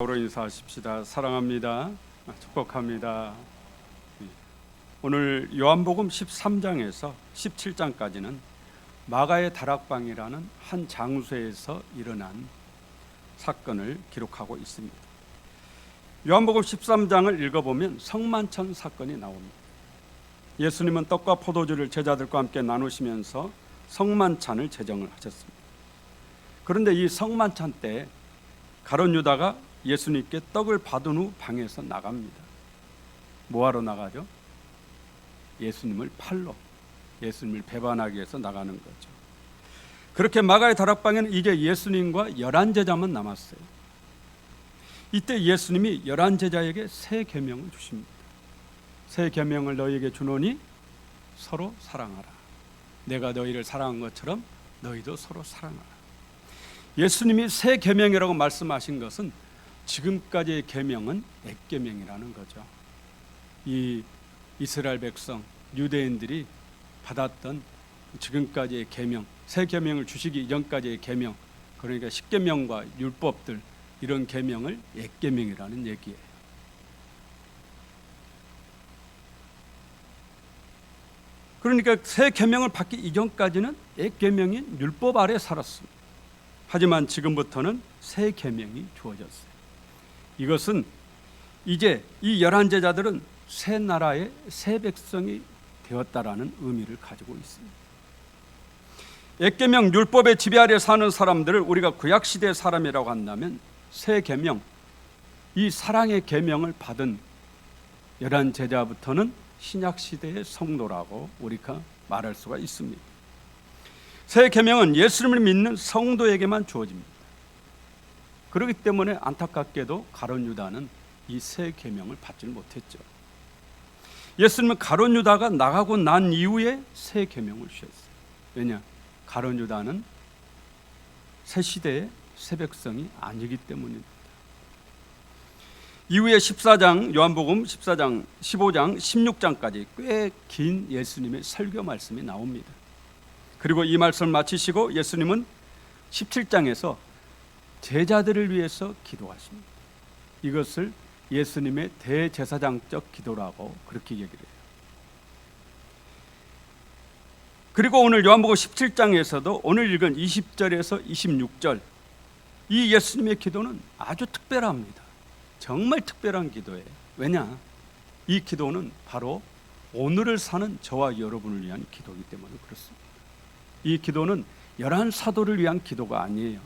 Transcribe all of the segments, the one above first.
서로 인사하십시다. 사랑합니다. 축복합니다. 오늘 요한복음 13장에서 17장까지는 마가의 다락방이라는 한 장소에서 일어난 사건을 기록하고 있습니다. 요한복음 13장을 읽어보면 성만찬 사건이 나옵니다. 예수님은 떡과 포도주를 제자들과 함께 나누시면서 성만찬을 제정을 하셨습니다. 그런데 이 성만찬 때 가룟 유다가 예수님께 떡을 받은 후 방에서 나갑니다. 뭐하러 나가죠? 예수님을 팔러, 예수님을 배반하기 위해서 나가는 거죠. 그렇게 마가의 다락방에는 이제 예수님과 11제자만 남았어요. 이때 예수님이 11제자에게 새 계명을 주십니다. 새 계명을 너희에게 주노니 서로 사랑하라. 내가 너희를 사랑한 것처럼 너희도 서로 사랑하라. 예수님이 새 계명이라고 말씀하신 것은 지금까지의 계명은 액계명이라는 거죠. 이 이스라엘 백성, 유대인들이 받았던 지금까지의 계명, 새 계명을 주시기 이전까지의 계명, 그러니까 십계명과 율법들, 이런 계명을 액계명이라는 얘기예요. 그러니까 새 계명을 받기 이전까지는 액계명인 율법 아래 살았습니다. 하지만 지금부터는 새 계명이 주어졌어요. 이것은 이제 이 11제자들은 새 나라의 새 백성이 되었다라는 의미를 가지고 있습니다. 액계명 율법의 지배 아래 사는 사람들을 우리가 구약시대의 사람이라고 한다면 새 계명, 이 사랑의 계명을 받은 11제자부터는 신약시대의 성도라고 우리가 말할 수가 있습니다. 새 계명은 예수님을 믿는 성도에게만 주어집니다. 그렇기 때문에 안타깝게도 가룟 유다는 이 새 계명을 받지 못했죠. 예수님은 가룟 유다가 나가고 난 이후에 새 계명을 주셨어요. 왜냐? 가룟 유다는 새 시대의 새 백성이 아니기 때문입니다. 이후에 14장, 요한복음 14장, 15장, 16장까지 꽤 긴 예수님의 설교 말씀이 나옵니다. 그리고 이 말씀을 마치시고 예수님은 17장에서 제자들을 위해서 기도하십니다. 이것을 예수님의 대제사장적 기도라고 그렇게 얘기를 해요. 그리고 오늘 요한복음 17장에서도 오늘 읽은 20절에서 26절, 이 예수님의 기도는 아주 특별합니다. 정말 특별한 기도예요. 왜냐? 이 기도는 바로 오늘을 사는 저와 여러분을 위한 기도이기 때문에 그렇습니다. 이 기도는 11사도를 위한 기도가 아니에요.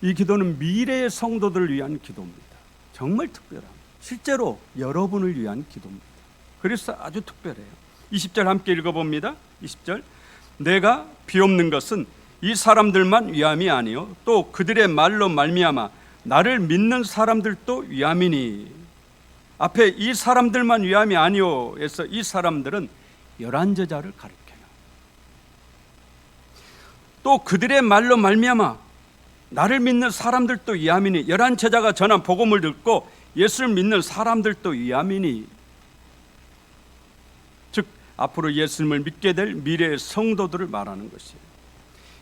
이 기도는 미래의 성도들을 위한 기도입니다. 정말 특별합니다. 실제로 여러분을 위한 기도입니다. 그래서 아주 특별해요. 20절 함께 읽어봅니다. 20절, 내가 비옵는 것은 이 사람들만 위함이 아니요 또 그들의 말로 말미암아 나를 믿는 사람들도 위함이니. 앞에 이 사람들만 위함이 아니요 해서 이 사람들은 11제자를 가리켜요. 또 그들의 말로 말미암아 나를 믿는 사람들도 위함이니. 11제자가 전한 복음을 듣고 예수를 믿는 사람들도 위함이니. 즉 앞으로 예수님을 믿게 될 미래의 성도들을 말하는 것이에요.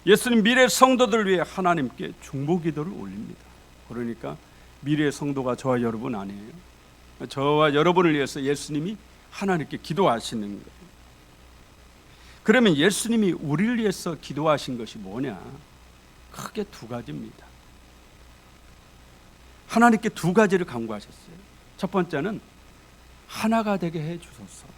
예수님 미래의 성도들을 위해 하나님께 중보기도를 올립니다. 그러니까 미래의 성도가 저와 여러분 아니에요. 저와 여러분을 위해서 예수님이 하나님께 기도하시는 거예요. 그러면 예수님이 우리를 위해서 기도하신 것이 뭐냐? 크게 두 가지입니다. 하나님께 두 가지를 간구하셨어요. 첫 번째는 하나가 되게 해 주소서.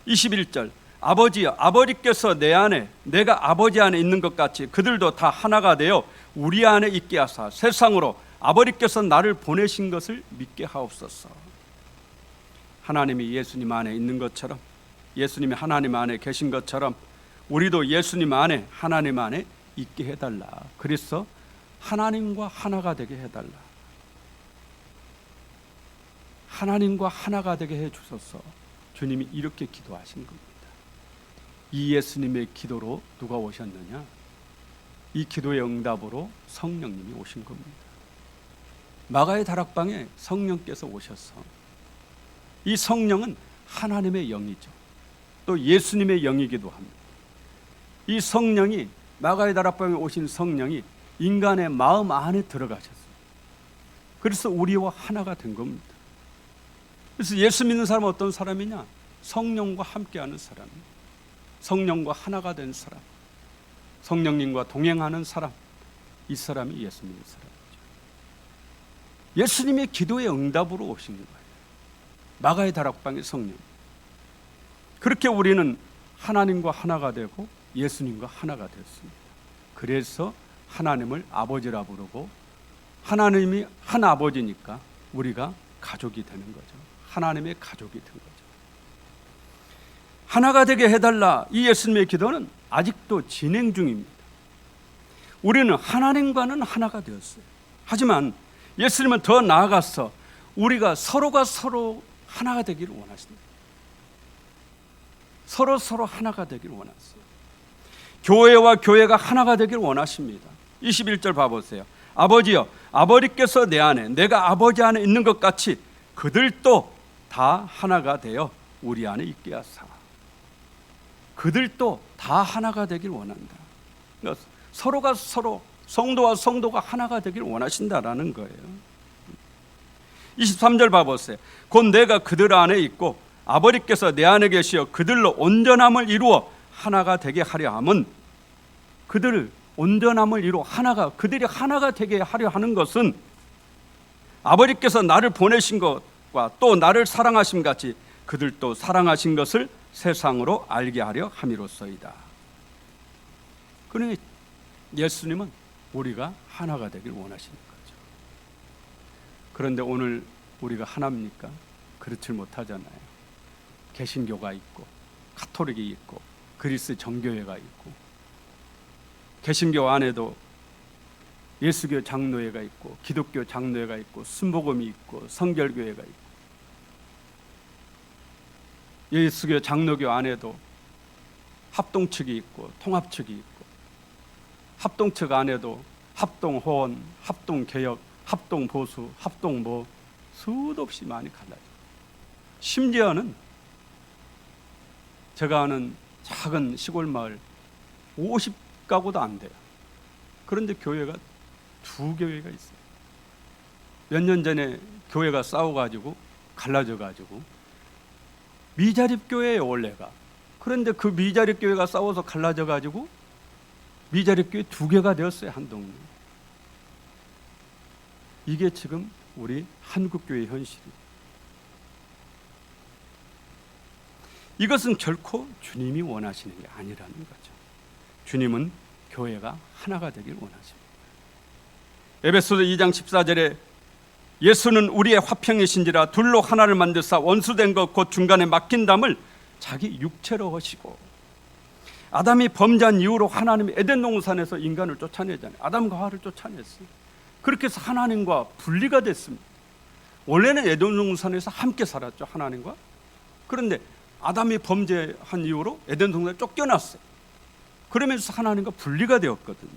21절, 아버지여, 아버지께서 내 안에, 내가 아버지 안에 있는 것 같이 그들도 다 하나가 되어 우리 안에 있게 하사 세상으로 아버지께서 나를 보내신 것을 믿게 하옵소서. 하나님이 예수님 안에 있는 것처럼, 예수님이 하나님 안에 계신 것처럼 우리도 예수님 안에, 하나님 안에 있게 해달라. 그래서 하나님과 하나가 되게 해달라. 하나님과 하나가 되게 해주소서. 주님이 이렇게 기도하신 겁니다. 이 예수님의 기도로 누가 오셨느냐? 이 기도의 응답으로 성령님이 오신 겁니다. 마가의 다락방에 성령께서 오셔서, 이 성령은 하나님의 영이죠. 또 예수님의 영이기도 합니다. 이 성령이, 마가의 다락방에 오신 성령이 인간의 마음 안에 들어가셨어요. 그래서 우리와 하나가 된 겁니다. 그래서 예수 믿는 사람은 어떤 사람이냐? 성령과 함께하는 사람, 성령과 하나가 된 사람, 성령님과 동행하는 사람, 이 사람이 예수 믿는 사람이죠. 예수님의 기도의 응답으로 오신 거예요. 마가의 다락방의 성령. 그렇게 우리는 하나님과 하나가 되고 예수님과 하나가 됐습니다. 그래서 하나님을 아버지라 부르고, 하나님이 한 아버지니까 우리가 가족이 되는 거죠. 하나님의 가족이 된 거죠. 하나가 되게 해달라, 이 예수님의 기도는 아직도 진행 중입니다. 우리는 하나님과는 하나가 되었어요. 하지만 예수님은 더 나아가서 우리가 서로가 서로 하나가 되기를 원하십니다. 서로 하나가 되기를 원하세요. 교회와 교회가 하나가 되기를 원하십니다. 21절 봐보세요. 아버지여, 아버지께서 내 안에, 내가 아버지 안에 있는 것 같이 그들도 다 하나가 되어 우리 안에 있게 하사. 그들도 다 하나가 되길 원한다. 그러니까 서로가 서로, 성도와 성도가 하나가 되길 원하신다라는 거예요. 23절 봐보세요. 곧 내가 그들 안에 있고 아버지께서 내 안에 계시어 그들로 온전함을 이루어 하나가 되게 하려 함은, 그들을 온전함을 이루어 그들이 하나가 되게 하려 하는 것은 아버지께서 나를 보내신 것과 또 나를 사랑하심 같이 그들도 사랑하신 것을 세상으로 알게 하려 함이로써이다. 그러니 예수님은 우리가 하나가 되길 원하시는 거죠. 그런데 오늘 우리가 하나입니까? 그렇지 못하잖아요. 개신교가 있고 가톨릭이 있고 그리스 정교회가 있고, 개신교 안에도 예수교 장로회가 있고 기독교 장로회가 있고 순복음이 있고 성결교회가 있고, 예수교 장로교 안에도 합동 측이 있고 통합 측이 있고, 합동 측 안에도 합동 호원, 합동 개혁, 합동 보수, 합동 수도 없이 많이 갈라져요. 심지어는 제가 아는 작은 시골 마을 50가구도 안 돼요. 그런데 교회가 2교회가 있어요. 몇 년 전에 교회가 싸워가지고 갈라져가지고 미자립교회예요 원래가. 그런데 그 미자립교회가 싸워서 갈라져가지고 미자립교회 2개가 되었어요, 한 동네. 이게 지금 우리 한국교회의 현실이에요. 이것은 결코 주님이 원하시는 게 아니라는 거죠. 주님은 교회가 하나가 되길 원하십니다. 에베소서 2장 14절에 예수는 우리의 화평이신지라 둘로 하나를 만드사 원수된 것 곧 중간에 막힌 담을 자기 육체로 하시고. 아담이 범죄한 이후로 하나님이 에덴 동산에서 인간을 쫓아내잖아요. 아담과 하와를 쫓아냈어요. 그렇게 해서 하나님과 분리가 됐습니다. 원래는 에덴 동산에서 함께 살았죠, 하나님과. 그런데 아담이 범죄한 이후로 에덴 동산에 쫓겨났어요. 그러면서 하나님과 분리가 되었거든요.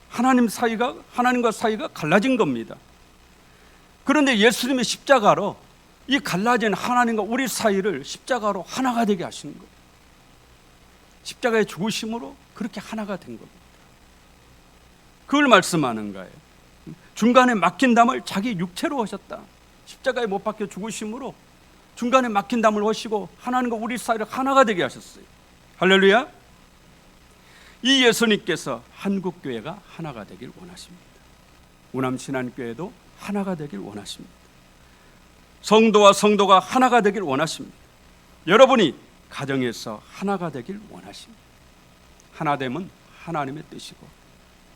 하나님과 사이가 갈라진 겁니다. 그런데 예수님의 십자가로 이 갈라진 하나님과 우리 사이를 십자가로 하나가 되게 하신 거예요. 십자가의 죽으심으로 그렇게 하나가 된 겁니다. 그걸 말씀하는 거예요. 중간에 막힌 담을 자기 육체로 하셨다. 십자가에 못 박혀 죽으심으로 중간에 막힌 담을 하시고 하나님과 우리 사이를 하나가 되게 하셨어요. 할렐루야. 이 예수님께서 한국교회가 하나가 되길 원하십니다. 우남신안교회도 하나가 되길 원하십니다. 성도와 성도가 하나가 되길 원하십니다. 여러분이 가정에서 하나가 되길 원하십니다. 하나됨은 하나님의 뜻이고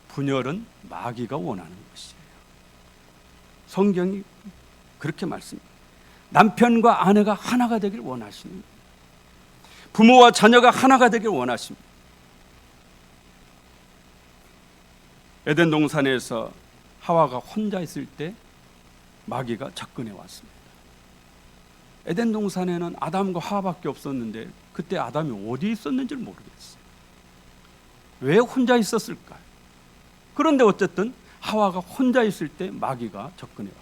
분열은 마귀가 원하는 것이에요. 성경이 그렇게 말씀합니다. 남편과 아내가 하나가 되길 원하십니다. 부모와 자녀가 하나가 되길 원하십니다. 에덴 동산에서 하와가 혼자 있을 때 마귀가 접근해 왔습니다. 에덴 동산에는 아담과 하와밖에 없었는데 그때 아담이 어디 있었는지를 모르겠어요. 왜 혼자 있었을까요? 그런데 어쨌든 하와가 혼자 있을 때 마귀가 접근해 왔어요.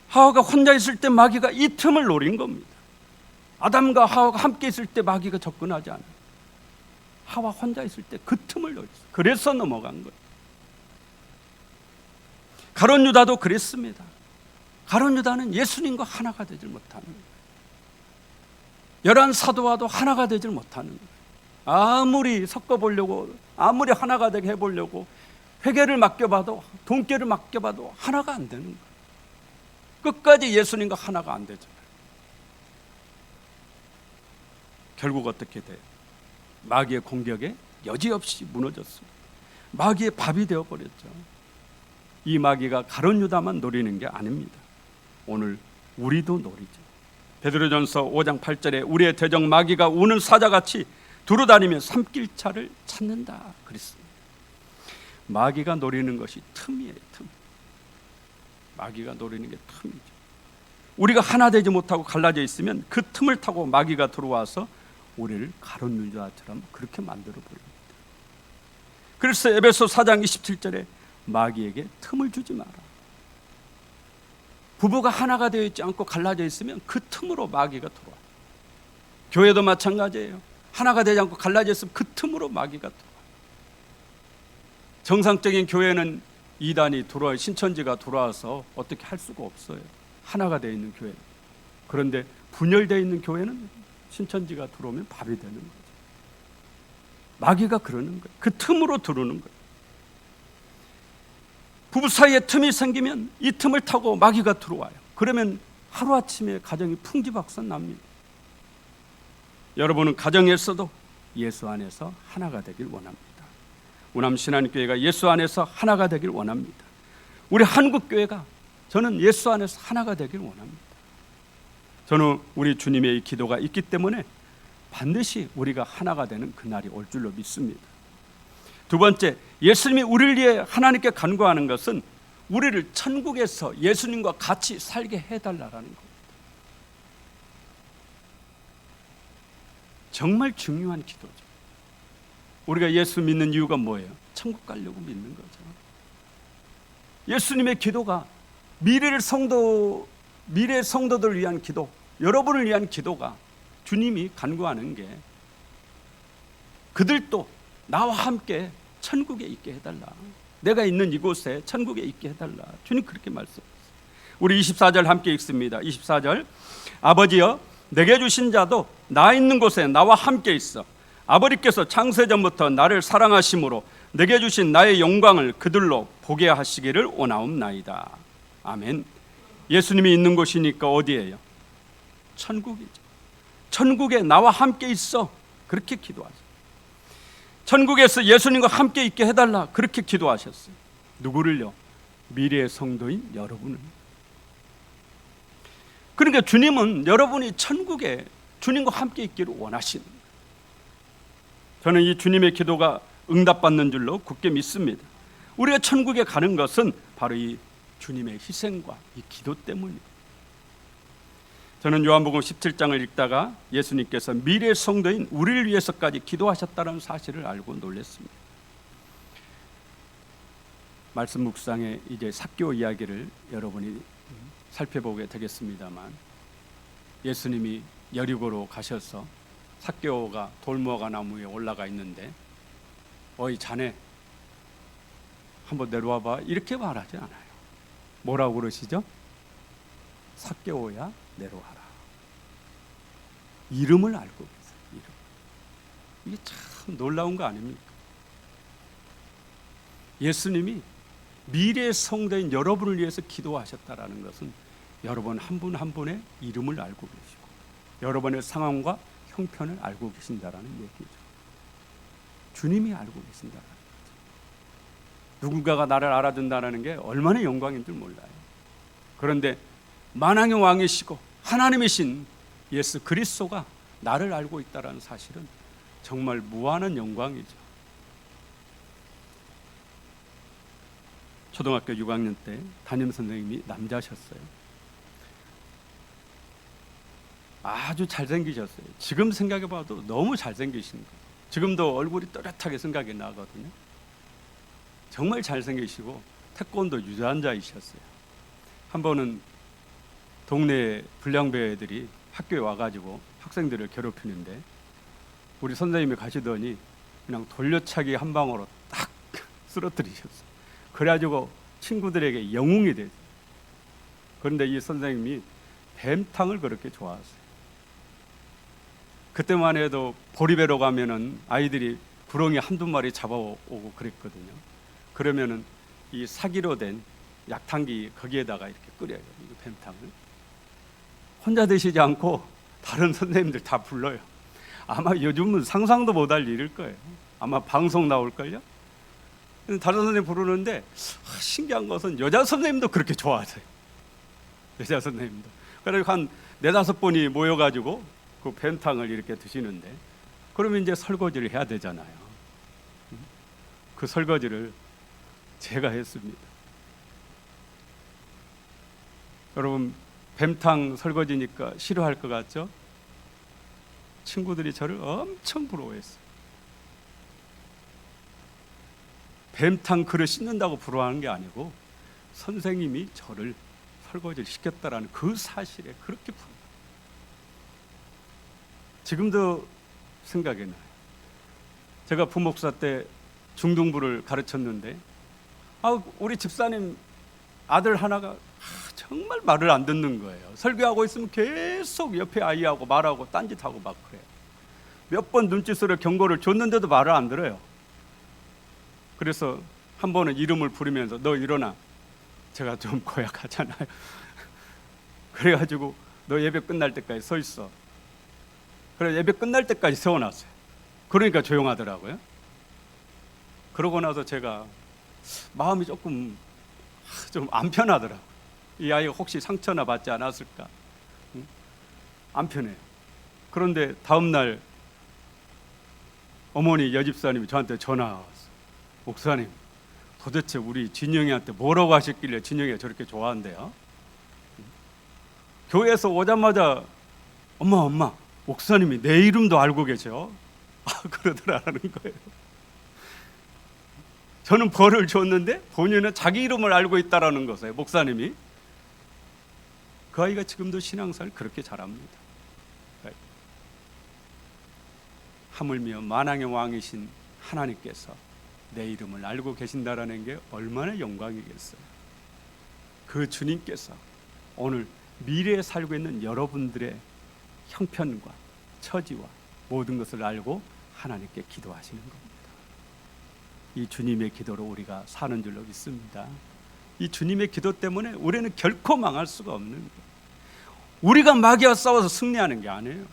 하와가 혼자 있을 때 마귀가 이 틈을 노린 겁니다. 아담과 하와가 함께 있을 때 마귀가 접근하지 않아요. 하와 혼자 있을 때 그 틈을 노렸어요. 그래서 넘어간 거예요. 가룟 유다도 그랬습니다. 가룟 유다는 예수님과 하나가 되질 못하는 거예요. 11 사도와도 하나가 되질 못하는 거예요. 아무리 섞어보려고, 아무리 하나가 되게 해보려고 회개를 맡겨봐도, 돈깨를 맡겨봐도 하나가 안 되는 거예요. 끝까지 예수님과 하나가 안 되잖아요. 결국 어떻게 돼요? 마귀의 공격에 여지없이 무너졌습니다. 마귀의 밥이 되어버렸죠. 이 마귀가 가룟 유다만 노리는 게 아닙니다. 오늘 우리도 노리죠. 베드로전서 5장 8절에 우리의 대적 마귀가 우는 사자같이 두루다니며 삼킬차를 찾는다 그랬습니다. 마귀가 노리는 것이 틈이에요. 틈. 마귀가 노리는 게 틈이죠. 우리가 하나 되지 못하고 갈라져 있으면 그 틈을 타고 마귀가 들어와서 우리를 가룟 유다처럼 그렇게 만들어 버립니다. 그래서 에베소 4장 27절에 마귀에게 틈을 주지 마라. 부부가 하나가 되어 있지 않고 갈라져 있으면 그 틈으로 마귀가 들어와요. 교회도 마찬가지예요. 하나가 되지 않고 갈라져 있으면 그 틈으로 마귀가 들어와요. 정상적인 교회는 이단이 들어와요. 신천지가 들어와서 어떻게 할 수가 없어요. 하나가 되어 있는 교회. 그런데 분열되어 있는 교회는 신천지가 들어오면 밥이 되는 거죠. 마귀가 그러는 거예요. 그 틈으로 들어오는 거예요. 부부 사이에 틈이 생기면 이 틈을 타고 마귀가 들어와요. 그러면 하루아침에 가정이 풍지박산 납니다. 여러분은 가정에서도 예수 안에서 하나가 되길 원합니다. 우남신안교회가 예수 안에서 하나가 되길 원합니다. 우리 한국교회가 저는 예수 안에서 하나가 되길 원합니다. 저는 우리 주님의 이 기도가 있기 때문에 반드시 우리가 하나가 되는 그날이 올 줄로 믿습니다. 두 번째, 예수님이 우리를 위해 하나님께 간구하는 것은 우리를 천국에서 예수님과 같이 살게 해달라는 겁니다. 정말 중요한 기도죠. 우리가 예수 믿는 이유가 뭐예요? 천국 가려고 믿는 거죠. 예수님의 기도가 미래의 성도들을 위한 기도, 여러분을 위한 기도가 주님이 간구하는 게 그들도 나와 함께 천국에 있게 해달라. 내가 있는 이곳에 천국에 있게 해달라. 주님 그렇게 말씀하셨어요. 우리 24절 함께 읽습니다. 24절 아버지여 내게 주신 자도 나 있는 곳에 나와 함께 있어. 아버지께서 창세전부터 나를 사랑하심으로 내게 주신 나의 영광을 그들로 보게 하시기를 원하옵나이다. 아멘. 예수님이 있는 곳이니까 어디예요? 천국이죠. 천국에 나와 함께 있어. 그렇게 기도하세요. 천국에서 예수님과 함께 있게 해달라. 그렇게 기도하셨어요. 누구를요? 미래의 성도인 여러분을. 그러니까 주님은 여러분이 천국에 주님과 함께 있기를 원하시는 거예요. 저는 이 주님의 기도가 응답받는 줄로 굳게 믿습니다. 우리가 천국에 가는 것은 바로 이 주님의 희생과 이 기도 때문이에요. 저는 요한복음 17장을 읽다가 예수님께서 미래의 성도인 우리를 위해서까지 기도하셨다는 사실을 알고 놀랐습니다. 말씀 묵상에 이제 삭개오 이야기를 여러분이 살펴보게 되겠습니다만, 예수님이 여리고로 가셔서 삭개오가 돌무화과 나무에 올라가 있는데 어이 자네 한번 내려와 봐 이렇게 말하지 않아요. 뭐라고 그러시죠? 삭개오야 내려와라. 이름을 알고 계세요. 이름. 이게 참 놀라운 거 아닙니까? 예수님이 미래의 성도인 여러분을 위해서 기도하셨다라는 것은 여러분 한 분 한 분의 이름을 알고 계시고 여러분의 상황과 형편을 알고 계신다라는 얘기죠. 주님이 알고 계신다라는 거죠. 누군가가 나를 알아준다는 게 얼마나 영광인 줄 몰라요. 그런데 만왕의 왕이시고 하나님이신 예수 그리스도가 나를 알고 있다는 사실은 정말 무한한 영광이죠. 초등학교 6학년 때 담임 선생님이 남자셨어요. 아주 잘생기셨어요. 지금 생각해봐도 너무 잘생기신 거예요. 지금도 얼굴이 또렷하게 생각이 나거든요. 정말 잘생기시고 태권도 유전자이셨어요. 한 번은 동네 불량배 애들이 학교에 와가지고 학생들을 괴롭히는데 우리 선생님이 가시더니 그냥 돌려차기 한 방으로 딱 쓰러뜨리셨어요. 그래가지고 친구들에게 영웅이 되죠. 그런데 이 선생님이 뱀탕을 그렇게 좋아하세요. 그때만 해도 보리배로 가면은 아이들이 구렁이 한두 마리 잡아오고 그랬거든요. 그러면은 이 사기로 된 약탕기 거기에다가 이렇게 끓여요. 이 뱀탕을. 혼자 드시지 않고 다른 선생님들 다 불러요. 아마 요즘은 상상도 못할 일일 거예요. 아마 방송 나올걸요. 다른 선생님 부르는데 신기한 것은 여자 선생님도 그렇게 좋아하세요. 여자 선생님도. 그래서 한 4-5분이 모여가지고 그 뱀탕을 이렇게 드시는데, 그러면 이제 설거지를 해야 되잖아요. 그 설거지를 제가 했습니다. 여러분, 뱀탕 설거지니까 싫어할 것 같죠? 친구들이 저를 엄청 부러워했어요. 뱀탕 그릇 씻는다고 부러워하는 게 아니고 선생님이 저를 설거지를 시켰다라는 그 사실에 그렇게 부러워요. 지금도 생각이 나요. 제가 부목사 때 중등부를 가르쳤는데 우리 집사님 아들 하나가 정말 말을 안 듣는 거예요. 설교하고 있으면 계속 옆에 아이하고 말하고 딴짓하고 막 그래요. 몇 번 눈짓으로 경고를 줬는데도 말을 안 들어요. 그래서 한 번은 이름을 부르면서 너 일어나. 제가 좀 고약하잖아요. 그래가지고 너 예배 끝날 때까지 서 있어. 그래 예배 끝날 때까지 세워놨어요. 그러니까 조용하더라고요. 그러고 나서 제가 마음이 조금 좀 안 편하더라고요. 이 아이가 혹시 상처나 받지 않았을까? 안 편해요. 그런데 다음날 어머니 여집사님이 저한테 전화가 왔어요. 목사님, 도대체 우리 진영이한테 뭐라고 하셨길래 진영이가 저렇게 좋아한대요? 교회에서 오자마자 엄마 목사님이 내 이름도 알고 계셔. 그러더라는 거예요. 저는 벌을 줬는데 본인은 자기 이름을 알고 있다라는 거예요. 목사님이. 그 아이가 지금도 신앙생활 그렇게 잘합니다. 하물며 만왕의 왕이신 하나님께서 내 이름을 알고 계신다라는 게 얼마나 영광이겠어요. 그 주님께서 오늘 미래에 살고 있는 여러분들의 형편과 처지와 모든 것을 알고 하나님께 기도하시는 겁니다. 이 주님의 기도로 우리가 사는 줄로 믿습니다. 이 주님의 기도 때문에 우리는 결코 망할 수가 없는 거예요. 우리가 마귀와 싸워서 승리하는 게 아니에요.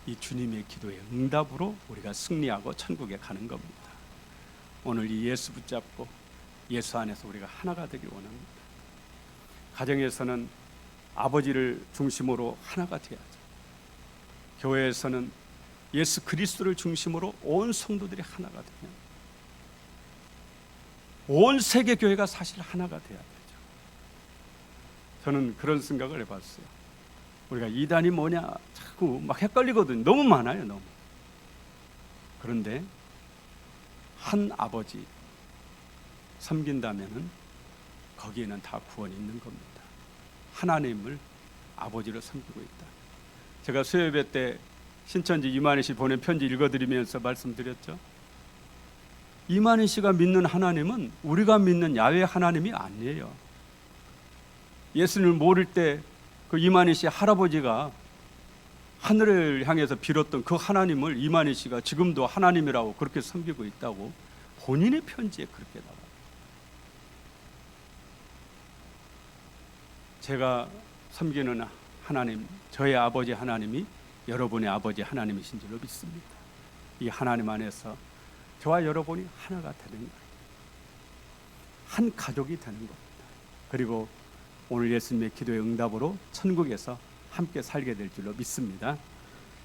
이 주님의 기도의 응답으로 우리가 승리하고 천국에 가는 겁니다. 오늘 이 예수 붙잡고 예수 안에서 우리가 하나가 되길 원합니다. 가정에서는 아버지를 중심으로 하나가 되어야죠. 교회에서는 예수 그리스도를 중심으로 온 성도들이 하나가 되면 온 세계 교회가 사실 하나가 되어야 되죠. 저는 그런 생각을 해봤어요. 우리가 이단이 뭐냐 자꾸 막 헷갈리거든요. 너무 많아요. 너무. 그런데 한 아버지 섬긴다면은 거기에는 다 구원이 있는 겁니다. 하나님을 아버지로 섬기고 있다. 제가 수요예배 때 신천지 이만희 씨 보낸 편지 읽어드리면서 말씀드렸죠. 이만희 씨가 믿는 하나님은 우리가 믿는 야훼 하나님이 아니에요. 예수님을 모를 때 그 이만희 씨 할아버지가 하늘을 향해서 빌었던 그 하나님을 이만희 씨가 지금도 하나님이라고 그렇게 섬기고 있다고 본인의 편지에 그렇게 나와요. 제가 섬기는 하나님, 저의 아버지 하나님이 여러분의 아버지 하나님이신 줄로 믿습니다. 이 하나님 안에서 저와 여러분이 하나가 되는 거예요. 한 가족이 되는 겁니다. 그리고 오늘 예수님의 기도의 응답으로 천국에서 함께 살게 될 줄로 믿습니다.